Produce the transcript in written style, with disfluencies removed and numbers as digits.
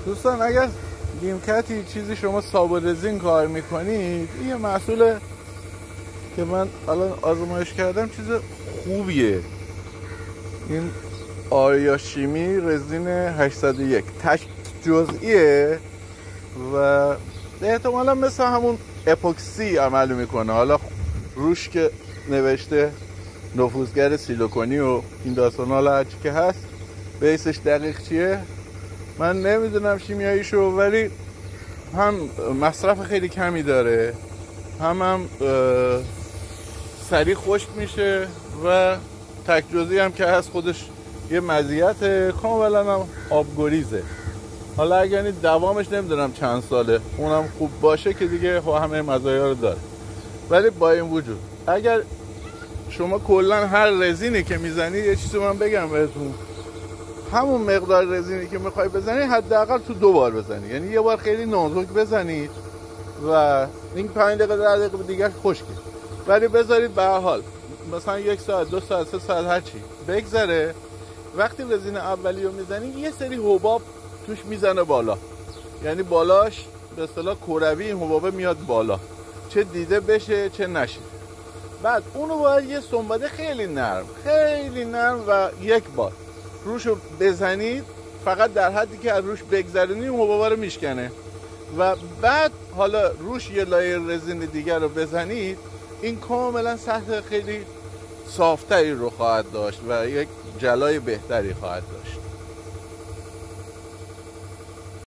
دوستان اگر نیمکتی چیزی شما صابون رزین کار میکنید، این یه محصول که من الان آزمایش کردم چیز خوبیه. این آریا شیمی رزین 801 تک جزئیه و احتمالا مثل همون اپوکسی عمل میکنه. حالا روش که نوشته نفوذگر سیلیکونی و این داستانا هرچی که هست، بیسش دقیق چیه من نمیدونم شیمیاییشو، ولی هم مصرف خیلی کمی داره، هم سریع خشک میشه و تک جزئی هم که هست خودش یه مزیت کاملا هم آبگریزه. حالا اگر دوامش نمیدونم چند ساله اونم خوب باشه که دیگه همه مزایا رو داره. ولی با این وجود اگر شما کلا هر رزینی که میزنی، یه چیزی من بگم بهتون، همون مقدار رزینی که میخوای بزنی حداقل تو 2 بار بزنی. یعنی یه بار خیلی نازک بزنید و این 5 دقیقه 10 دقیقه دیگه خشکه، ولی بذارید به هر حال مثلا 1 ساعت 2 ساعت 3 ساعت هرچی بگذره. وقتی رزین اولی رو میزنی یه سری حباب توش میزنه بالا، یعنی بالاش به اصطلاح کروی این حبابه میاد بالا، چه دیده بشه چه نشه. بعد اونو باید یه سنباده خیلی نرم و یک بار روشو بزنید، فقط در حدی که از روش بگذرونی اون حبابه رو میشکنه و بعد حالا روش یه لایه رزین دیگر رو بزنید، این کاملا سطح خیلی صافتری رو خواهد داشت و یک جلای بهتری خواهد داشت.